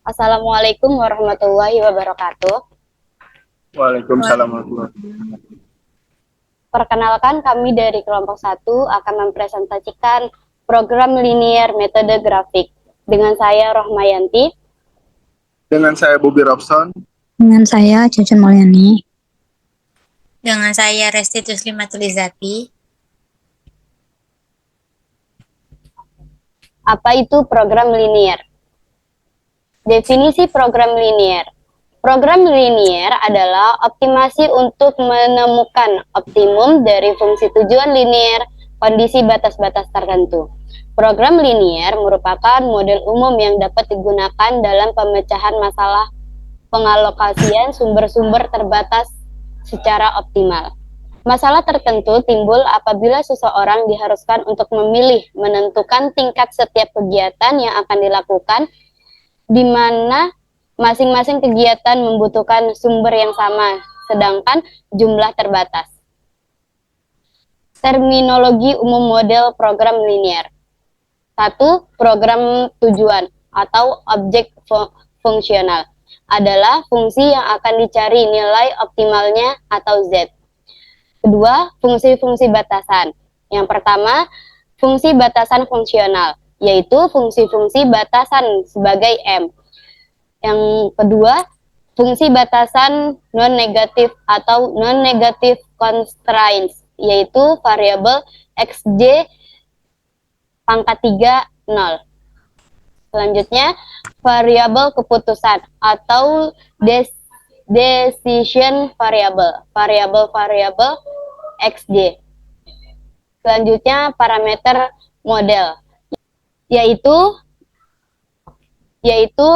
Assalamualaikum warahmatullahi wabarakatuh. Waalaikumsalam warahmatullahi wabarakatuh. Perkenalkan, kami dari kelompok 1 akan mempresentasikan program linier metode grafik. Dengan saya Rohmayanti. Dengan saya Bobi Robson. Dengan saya Cucun Mulyani. Dengan saya Restitus Limatulizati. Apa itu program linier? Definisi program linier. Program linier adalah optimasi untuk menemukan optimum dari fungsi tujuan linier kondisi batas-batas tertentu. Program linier merupakan model umum yang dapat digunakan dalam pemecahan masalah pengalokasian sumber-sumber terbatas secara optimal. Masalah tertentu timbul apabila seseorang diharuskan untuk memilih menentukan tingkat setiap kegiatan yang akan dilakukan, di mana masing-masing kegiatan membutuhkan sumber yang sama, sedangkan jumlah terbatas. Terminologi umum model program linier. 1. Program tujuan atau objek fungsional adalah fungsi yang akan dicari nilai optimalnya atau Z. Kedua, fungsi-fungsi batasan. Yang pertama, fungsi batasan fungsional, yaitu fungsi-fungsi batasan sebagai M. Yang kedua, fungsi batasan non-negatif atau non-negative constraints, yaitu variabel xj pangkat 3, 0. Selanjutnya, variabel keputusan atau decision variable, variabel xj. Selanjutnya, parameter model, yaitu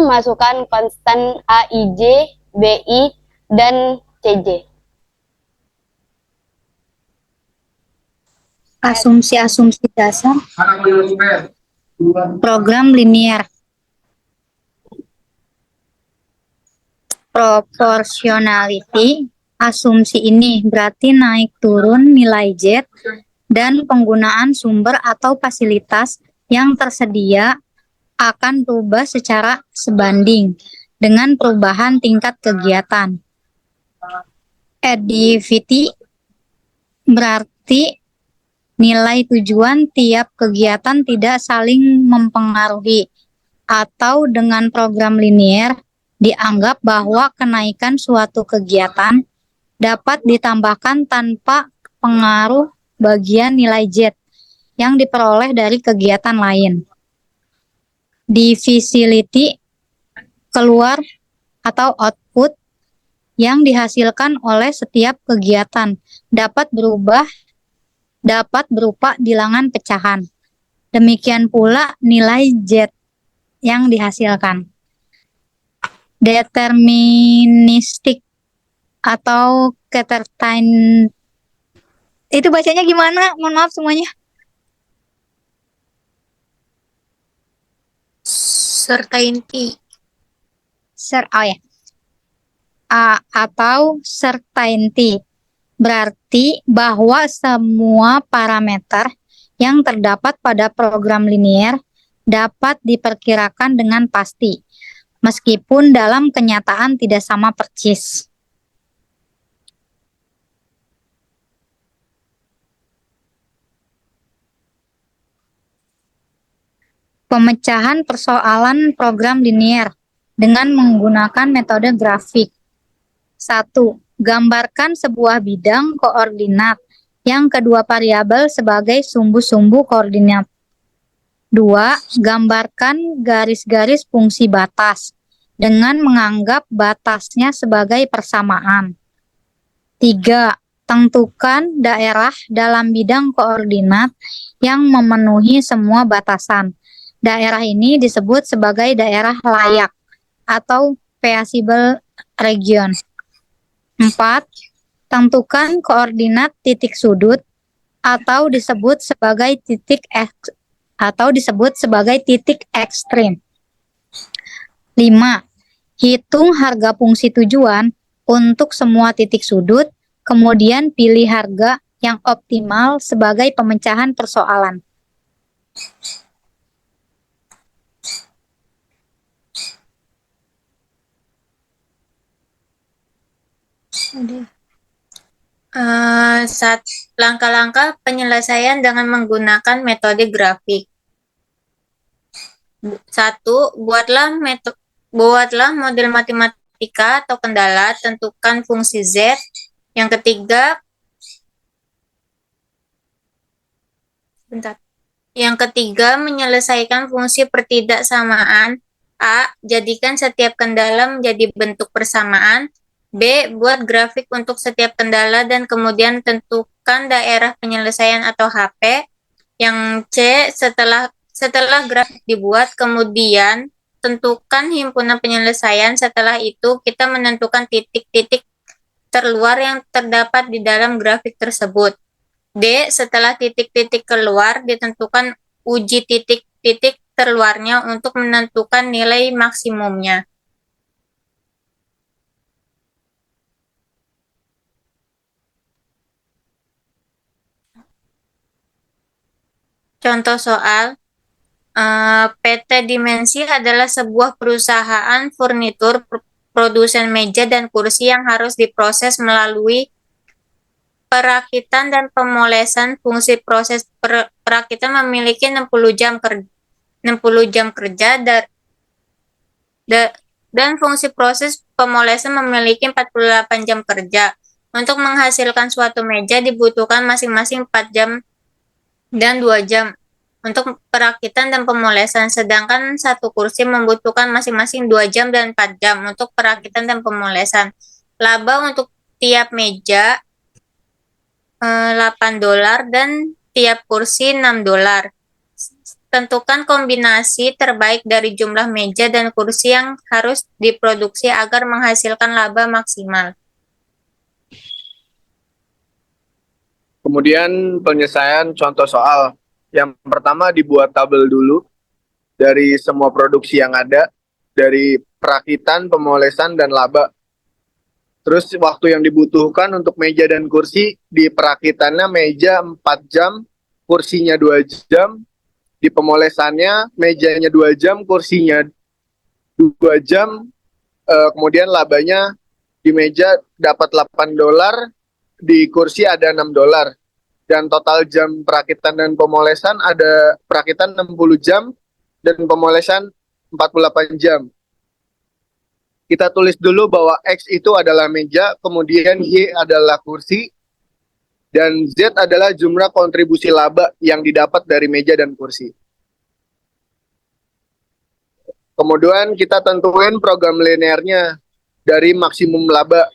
masukan konstan AIJ, BI, dan CJ. Asumsi-asumsi dasar program linier. Proportionality. Asumsi ini berarti naik turun nilai Z dan penggunaan sumber atau fasilitas yang tersedia akan berubah secara sebanding dengan perubahan tingkat kegiatan. Additivity berarti nilai tujuan tiap kegiatan tidak saling mempengaruhi, atau dengan program linier dianggap bahwa kenaikan suatu kegiatan dapat ditambahkan tanpa pengaruh bagian nilai Z yang diperoleh dari kegiatan lain. Divisibility, keluar atau output yang dihasilkan oleh setiap kegiatan dapat berupa bilangan pecahan. Demikian pula nilai Z yang dihasilkan. Deterministik atau ketertain, itu bacanya gimana? Mohon maaf semuanya. Certainty. Atau certainty berarti bahwa semua parameter yang terdapat pada program linier dapat diperkirakan dengan pasti, meskipun dalam kenyataan tidak sama persis. Pemecahan persoalan program linier dengan menggunakan metode grafik. 1. Gambarkan sebuah bidang koordinat yang kedua variabel sebagai sumbu-sumbu koordinat. 2. Gambarkan garis-garis fungsi batas dengan menganggap batasnya sebagai persamaan. 3. Tentukan daerah dalam bidang koordinat yang memenuhi semua batasan. Daerah ini disebut sebagai daerah layak atau feasible region. 4. Tentukan koordinat titik sudut atau disebut sebagai titik ekstrim. 5. Hitung harga fungsi tujuan untuk semua titik sudut, kemudian pilih harga yang optimal sebagai pemecahan persoalan. Langkah-langkah penyelesaian dengan menggunakan metode grafik. 1. Buatlah model matematika atau kendala, tentukan fungsi Z. Yang ketiga, menyelesaikan fungsi pertidaksamaan. A. Jadikan setiap kendala menjadi bentuk persamaan. B. Buat grafik untuk setiap kendala dan kemudian tentukan daerah penyelesaian atau HP. Yang C. Setelah grafik dibuat, kemudian tentukan himpunan penyelesaian. Setelah itu, kita menentukan titik-titik terluar yang terdapat di dalam grafik tersebut. D. Setelah titik-titik keluar, ditentukan uji titik-titik terluarnya untuk menentukan nilai maksimumnya. Contoh soal, PT Dimensi adalah sebuah perusahaan furnitur produsen meja dan kursi yang harus diproses melalui perakitan dan pemolesan. Fungsi proses perakitan memiliki 60 jam kerja dan fungsi proses pemolesan memiliki 48 jam kerja. Untuk menghasilkan suatu meja dibutuhkan masing-masing 4 jam dan 2 jam untuk perakitan dan pemolesan, sedangkan satu kursi membutuhkan masing-masing 2 jam dan 4 jam untuk perakitan dan pemolesan. Laba untuk tiap meja $8 dan tiap kursi $6. Tentukan kombinasi terbaik dari jumlah meja dan kursi yang harus diproduksi agar menghasilkan laba maksimal. Kemudian penyelesaian contoh soal. Yang pertama dibuat tabel dulu dari semua produksi yang ada, dari perakitan, pemolesan, dan laba. Terus waktu yang dibutuhkan untuk meja dan kursi, di perakitannya meja 4 jam, kursinya 2 jam, di pemolesannya mejanya 2 jam, kursinya 2 jam, kemudian labanya di meja dapat $8, di kursi ada $6. Dan total jam perakitan dan pemolesan ada perakitan 60 jam dan pemolesan 48 jam. Kita tulis dulu bahwa X itu adalah meja, kemudian Y adalah kursi, dan Z adalah jumlah kontribusi laba yang didapat dari meja dan kursi. Kemudian kita tentuin program linearnya dari maksimum laba,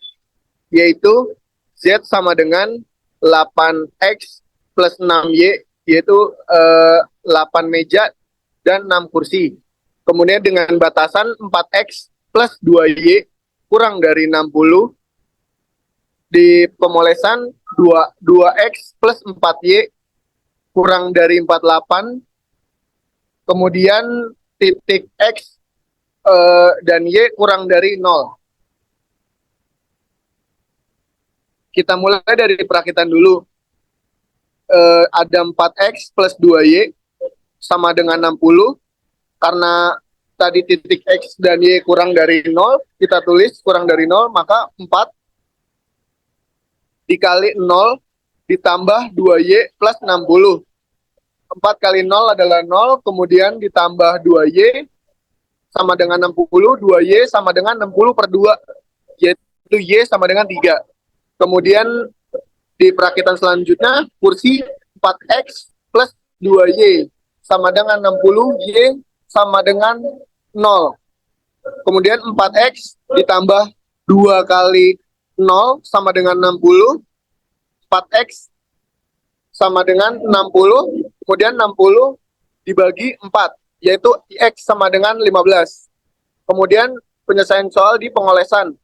yaitu Z sama dengan 8X plus 6Y, yaitu 8 meja dan 6 kursi. Kemudian dengan batasan 4X plus 2Y kurang dari 60. Di pemolesan 2X plus 4Y kurang dari 48. Kemudian titik X dan Y kurang dari 0. Kita mulai dari perakitan dulu. Ada 4X plus 2Y sama dengan 60. Karena tadi titik X dan Y kurang dari 0, kita tulis kurang dari 0, maka 4 dikali 0 ditambah 2Y plus 60. 4 kali 0 adalah 0, kemudian ditambah 2Y sama dengan 60, 2Y sama dengan 60 per 2, yaitu Y sama dengan 3. Kemudian di perakitan selanjutnya, kursi 4X plus 2Y sama dengan 60, Y sama dengan 0. Kemudian 4X ditambah 2 kali 0 sama dengan 60, 4X sama dengan 60, kemudian 60 dibagi 4, yaitu X sama dengan 15. Kemudian penyelesaian soal di pengolesan.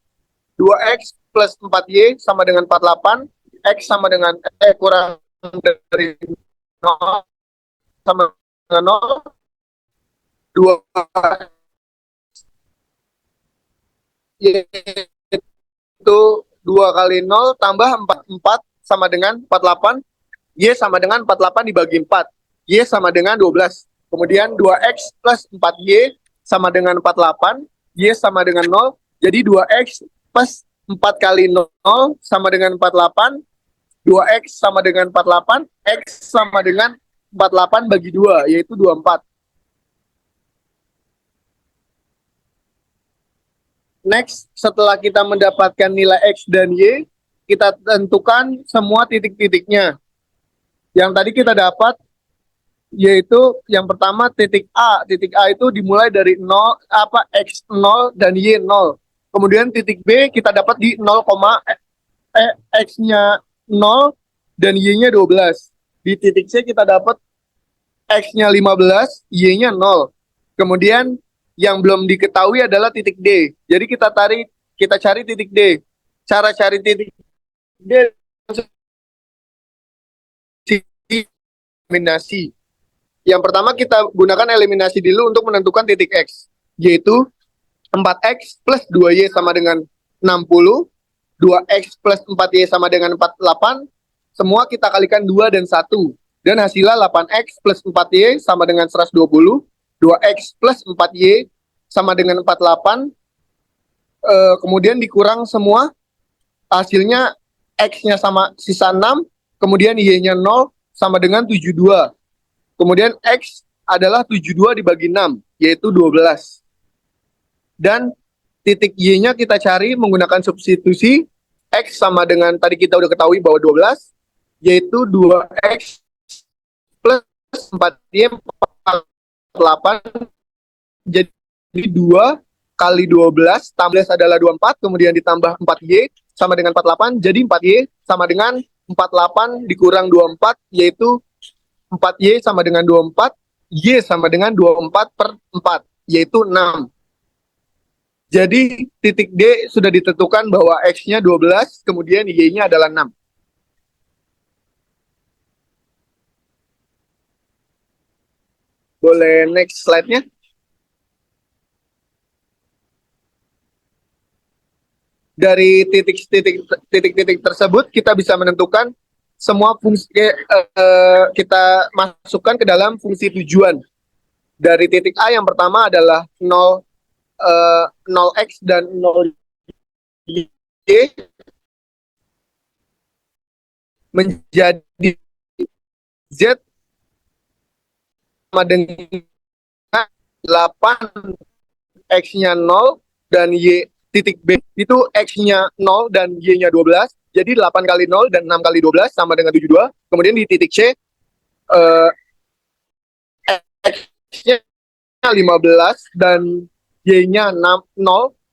2X plus 4Y sama dengan 48, X sama dengan kurang dari 0 sama dengan 0, 2 Y itu 2 kali 0 tambah 4, 4 sama dengan 48, Y sama dengan 48 dibagi 4, Y sama dengan 12. Kemudian 2X plus 4Y sama dengan 48, Y sama dengan 0, jadi 2X plus 4 kali 0 sama dengan 48, 2x sama dengan 48, x sama dengan 48 bagi 2, yaitu 24. Next, setelah kita mendapatkan nilai X dan Y, kita tentukan semua titik-titiknya. Yang tadi kita dapat, yaitu yang pertama titik A. Titik A itu dimulai dari 0, X 0 dan Y 0. Kemudian titik B kita dapat di 0, X-nya 0 dan Y-nya 12. Di titik C kita dapat X-nya 15, Y-nya 0. Kemudian yang belum diketahui adalah titik D. Jadi kita cari titik D. Cara cari titik D eliminasi. Yang pertama kita gunakan eliminasi dulu untuk menentukan titik X, yaitu 4x plus 2y sama dengan 60, 2x plus 4y sama dengan 48, semua kita kalikan 2 dan 1. Dan hasilnya 8x plus 4y sama dengan 120, 2x plus 4y sama dengan 48, kemudian dikurang semua, hasilnya x-nya sama sisa 6, kemudian y-nya 0 sama dengan 72. Kemudian x adalah 72 dibagi 6, yaitu 12. Dan titik y-nya kita cari menggunakan substitusi, x sama dengan tadi kita udah ketahui bahwa 12, yaitu 2x plus 4y 48, jadi 2 kali 12 tambah adalah 24, kemudian ditambah 4y sama dengan 48, jadi 4y sama dengan 48 dikurang 24, yaitu 4y sama dengan 24, y sama dengan 24 per 4, yaitu 6. Jadi titik D sudah ditentukan bahwa X-nya 12, kemudian Y-nya adalah 6. Boleh next slide-nya? Dari titik-titik tersebut kita bisa menentukan semua fungsi, kita masukkan ke dalam fungsi tujuan. Dari titik A yang pertama adalah 0x dan 0y menjadi z sama dengan 8, x-nya 0 dan y titik B itu x-nya 0 dan y-nya 12. Jadi 8 kali 0 dan 6 kali 12 sama dengan 72. Kemudian di titik C x-nya 15 dan y-nya 0,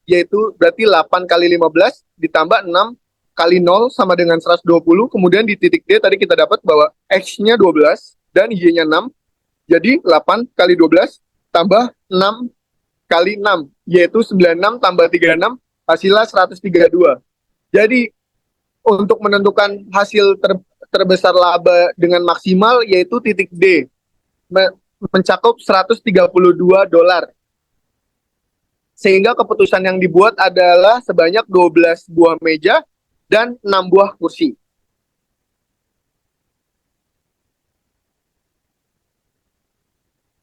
yaitu berarti 8 kali 15 ditambah 6 kali 0 sama dengan 120. Kemudian di titik D tadi kita dapat bahwa x-nya 12 dan y-nya 6. Jadi 8 kali 12 tambah 6 kali 6, yaitu 96 tambah 36, hasilnya 132. Jadi untuk menentukan hasil terbesar laba dengan maksimal yaitu titik D, mencakup $132. Sehingga keputusan yang dibuat adalah sebanyak 12 buah meja dan 6 buah kursi.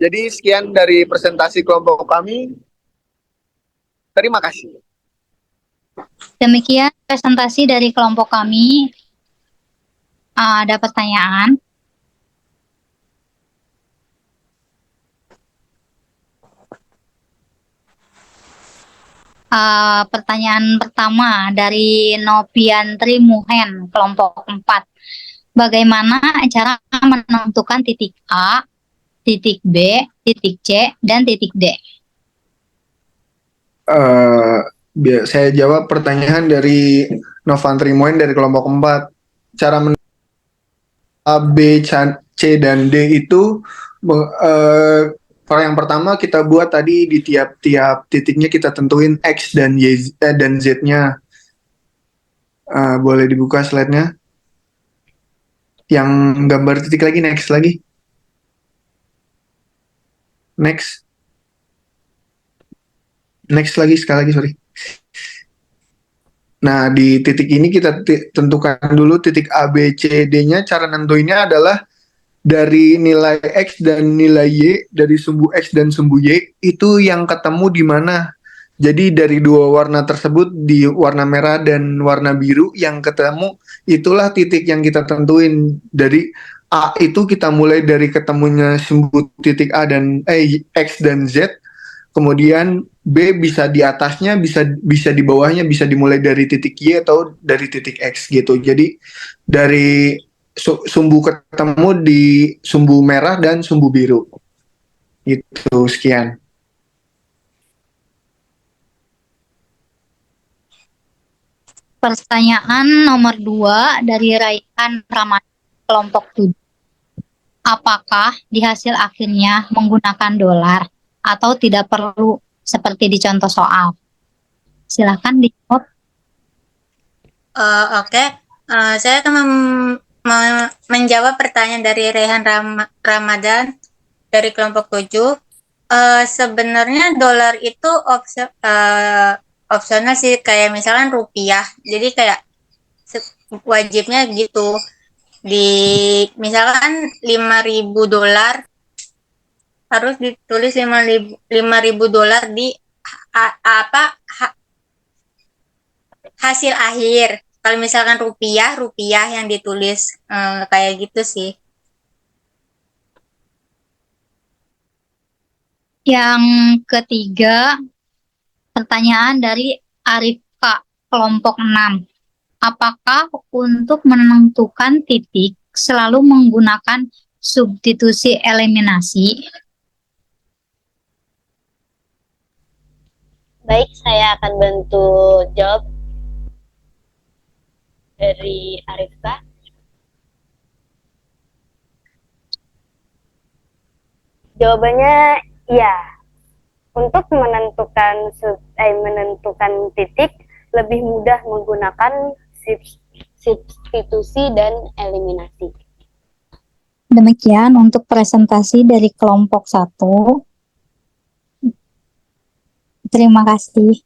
Jadi sekian dari presentasi kelompok kami. Terima kasih. Demikian presentasi dari kelompok kami. Ada pertanyaan? Pertanyaan pertama dari Nopiantri Muhen, kelompok 4. Bagaimana cara menentukan titik A, titik B, titik C, dan titik D? Saya jawab pertanyaan dari Novantri Moen dari kelompok 4. Cara A, B, C, dan D itu kalau yang pertama kita buat tadi di tiap-tiap titiknya kita tentuin X dan Y dan Z-nya. Boleh dibuka slide-nya. Yang gambar titik lagi, next lagi. Next lagi, sekali lagi, sorry. Nah, di titik ini kita tentukan dulu titik A, B, C, D-nya. Cara nentuinnya adalah dari nilai X dan nilai Y, dari sumbu X dan sumbu Y, itu yang ketemu di mana. Jadi dari dua warna tersebut, di warna merah dan warna biru yang ketemu, itulah titik yang kita tentuin. Dari A itu kita mulai dari ketemunya sumbu titik A dan X dan Z. Kemudian B bisa di atasnya, bisa di bawahnya, bisa dimulai dari titik Y atau dari titik X gitu. Jadi dari sumbu ketemu di sumbu merah dan sumbu biru. Itu sekian. Pertanyaan nomor 2 dari Raihan Ramadan kelompok 7. Apakah di hasil akhirnya menggunakan dolar atau tidak perlu seperti di contoh soal? Silakan dijawab. Oke. Saya akan menjawab pertanyaan dari Rehan Ramadan dari kelompok 7. Sebenarnya dolar itu opsional sih, kayak misalkan rupiah. Jadi kayak wajibnya gitu. Misalkan 5.000 dolar harus ditulis 5.000 dolar di hasil akhir. Kalau misalkan rupiah yang ditulis kayak gitu sih. Yang ketiga, pertanyaan dari Arifka kelompok 6. Apakah untuk menentukan titik selalu menggunakan substitusi eliminasi? Baik, saya akan bantu jawab dari Arifka. Jawabannya ya. Untuk menentukan titik lebih mudah menggunakan substitusi dan eliminasi. Demikian untuk presentasi dari kelompok 1. Terima kasih.